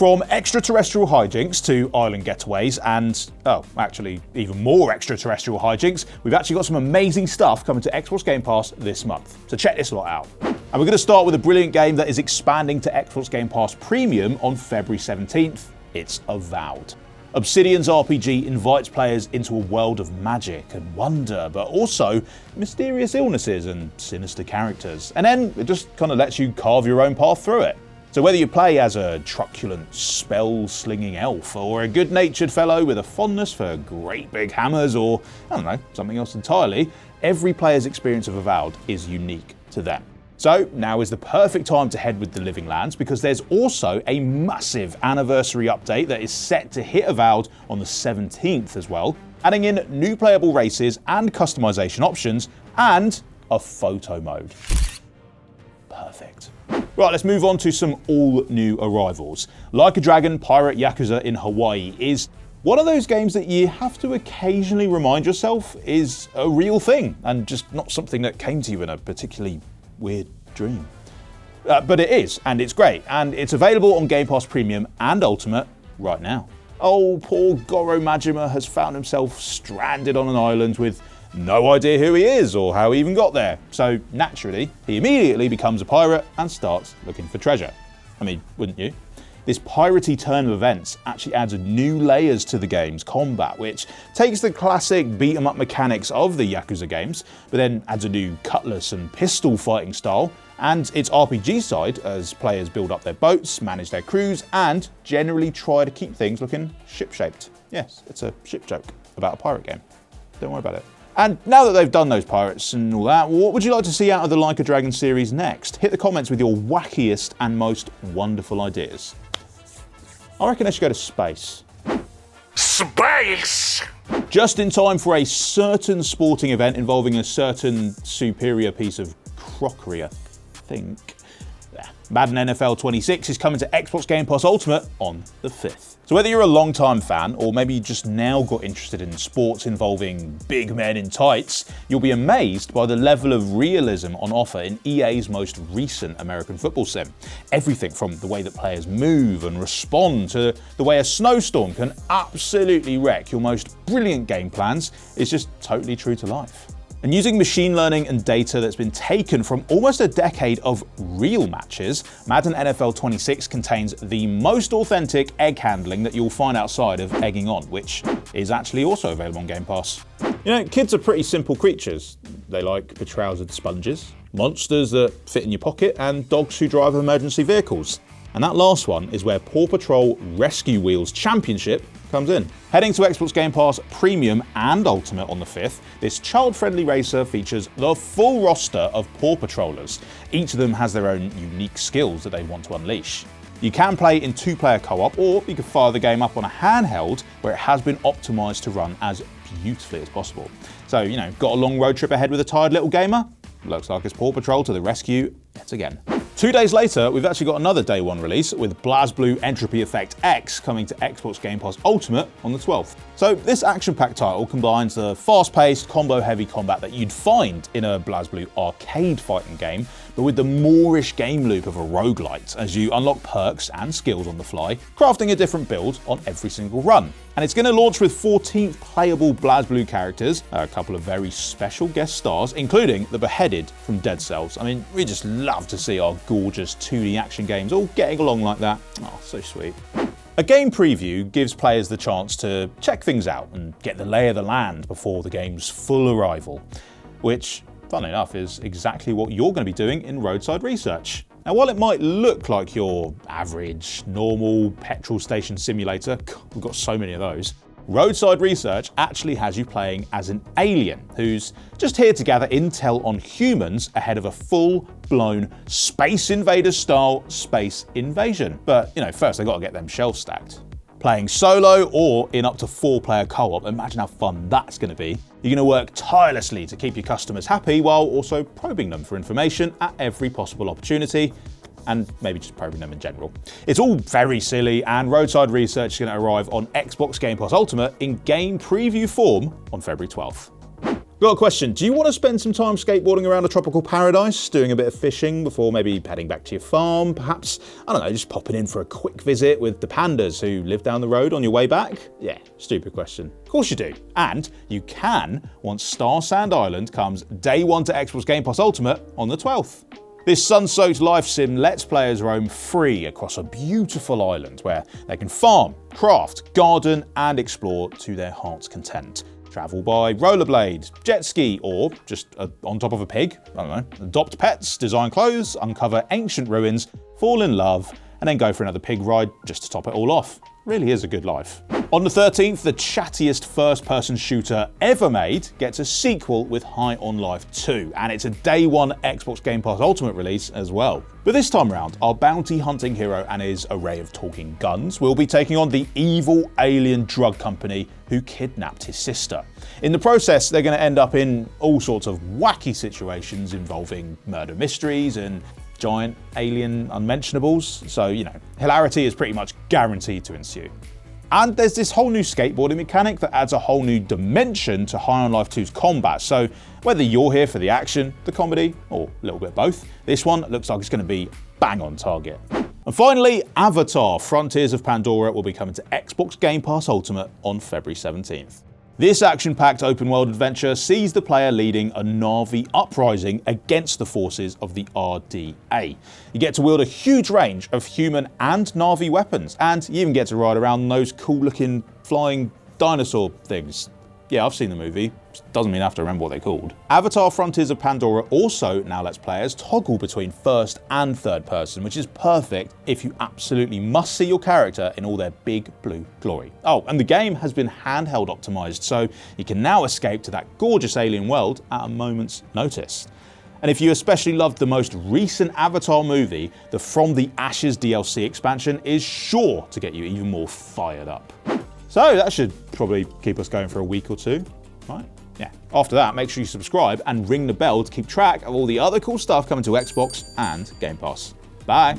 From extraterrestrial hijinks to island getaways and, oh, actually even more extraterrestrial hijinks, we've actually got some amazing stuff coming to Xbox Game Pass this month. So check this lot out. And we're going to start with a brilliant game that is expanding to Xbox Game Pass Premium on February 17th. It's Avowed. Obsidian's RPG invites players into a world of magic and wonder, but also mysterious illnesses and sinister characters. And then it just kind of lets you carve your own path through it. So whether you play as a truculent, spell-slinging elf, or a good-natured fellow with a fondness for great big hammers, or, I don't know, something else entirely, every player's experience of Avowed is unique to them. So now is the perfect time to head with the Living Lands, because there's also a massive anniversary update that is set to hit Avowed on the 17th as well, adding in new playable races and customization options, and a photo mode. Perfect. Right, let's move on to some all-new arrivals. Like a Dragon Pirate Yakuza in Hawaii is one of those games that you have to occasionally remind yourself is a real thing, and just not something that came to you in a particularly weird dream. But it is, and it's great, and it's available on Game Pass Premium and Ultimate right now. Oh, poor Goro Majima has found himself stranded on an island with no idea who he is or how he even got there. So naturally, he immediately becomes a pirate and starts looking for treasure. I mean, wouldn't you? This piratey turn of events actually adds new layers to the game's combat, which takes the classic beat-em-up mechanics of the Yakuza games, but then adds a new cutlass and pistol fighting style, and its RPG side as players build up their boats, manage their crews, and generally try to keep things looking ship-shaped. Yes, it's a ship joke about a pirate game. Don't worry about it. And now that they've done those pirates and all that, what would you like to see out of the Like a Dragon series next? Hit the comments with your wackiest and most wonderful ideas. I reckon they should go to space. Space! Just in time for a certain sporting event involving a certain superior piece of crockery, I think. Madden NFL 26 is coming to Xbox Game Pass Ultimate on the 5th. So whether you're a long-time fan or maybe you just now got interested in sports involving big men in tights, you'll be amazed by the level of realism on offer in EA's most recent American football sim. Everything from the way that players move and respond to the way a snowstorm can absolutely wreck your most brilliant game plans is just totally true to life. And using machine learning and data that's been taken from almost a decade of real matches, Madden NFL 26 contains the most authentic egg handling that you'll find outside of egging on, which is actually also available on Game Pass. You know, kids are pretty simple creatures. They like betrousered sponges, monsters that fit in your pocket, and dogs who drive emergency vehicles. And that last one is where Paw Patrol Rescue Wheels Championship comes in. Heading to Xbox Game Pass Premium and Ultimate on the 5th, this child-friendly racer features the full roster of Paw Patrollers. Each of them has their own unique skills that they want to unleash. You can play in 2-player co-op, or you can fire the game up on a handheld where it has been optimized to run as beautifully as possible. So, you know, got a long road trip ahead with a tired little gamer? Looks like it's Paw Patrol to the rescue yet again. 2 days later, we've actually got another day one release with BlazBlue Entropy Effect X coming to Xbox Game Pass Ultimate on the 12th. So this action-packed title combines the fast-paced, combo-heavy combat that you'd find in a BlazBlue arcade fighting game, but with the Moorish game loop of a roguelite as you unlock perks and skills on the fly, crafting a different build on every single run. And it's going to launch with 14 playable BlazBlue characters, a couple of very special guest stars, including the Beheaded from Dead Cells. I mean, we just love to see our gorgeous 2D action games all getting along like that. Oh, so sweet. A game preview gives players the chance to check things out and get the lay of the land before the game's full arrival, which, funnily enough, is exactly what you're going to be doing in Roadside Research. Now, while it might look like your average, normal petrol station simulator, we've got so many of those, Roadside Research actually has you playing as an alien who's just here to gather intel on humans ahead of a full-blown Space Invaders-style space invasion. But, you know, first they've got to get them shelves stacked. Playing solo or in up to 4-player co-op, imagine how fun that's going to be. You're going to work tirelessly to keep your customers happy while also probing them for information at every possible opportunity, and maybe just probing them in general. It's all very silly, and Roadside Research is going to arrive on Xbox Game Pass Ultimate in game preview form on February 12th. Got a question. Do you want to spend some time skateboarding around a tropical paradise, doing a bit of fishing before maybe heading back to your farm? Perhaps, I don't know, just popping in for a quick visit with the pandas who live down the road on your way back? Yeah, stupid question. Of course you do. And you can once Star Sand Island comes day one to Xbox Game Pass Ultimate on the 12th. This sun-soaked life sim lets players roam free across a beautiful island where they can farm, craft, garden and explore to their heart's content. Travel by rollerblade, jet ski or just on top of a pig, I don't know, adopt pets, design clothes, uncover ancient ruins, fall in love and then go for another pig ride just to top it all off. Really is a good life. On the 13th, the chattiest first-person shooter ever made gets a sequel with High on Life 2, and it's a day one Xbox Game Pass Ultimate release as well. But this time around, our bounty hunting hero and his array of talking guns will be taking on the evil alien drug company who kidnapped his sister. In the process, they're going to end up in all sorts of wacky situations involving murder mysteries and giant alien unmentionables, so, you know, hilarity is pretty much guaranteed to ensue. And there's this whole new skateboarding mechanic that adds a whole new dimension to High on Life 2's combat, so whether you're here for the action, the comedy, or a little bit of both, this one looks like it's going to be bang on target. And finally, Avatar: Frontiers of Pandora will be coming to Xbox Game Pass Ultimate on February 17th. This action-packed open-world adventure sees the player leading a Na'vi uprising against the forces of the RDA. You get to wield a huge range of human and Na'vi weapons, and you even get to ride around those cool-looking flying dinosaur things. Yeah, I've seen the movie. Doesn't mean I have to remember what they're called. Avatar: Frontiers of Pandora also now lets players toggle between first and third person, which is perfect if you absolutely must see your character in all their big blue glory. Oh, and the game has been handheld optimized, so you can now escape to that gorgeous alien world at a moment's notice. And if you especially loved the most recent Avatar movie, the From the Ashes DLC expansion is sure to get you even more fired up. So that should probably keep us going for a week or two, right? Yeah. After that, make sure you subscribe and ring the bell to keep track of all the other cool stuff coming to Xbox and Game Pass. Bye.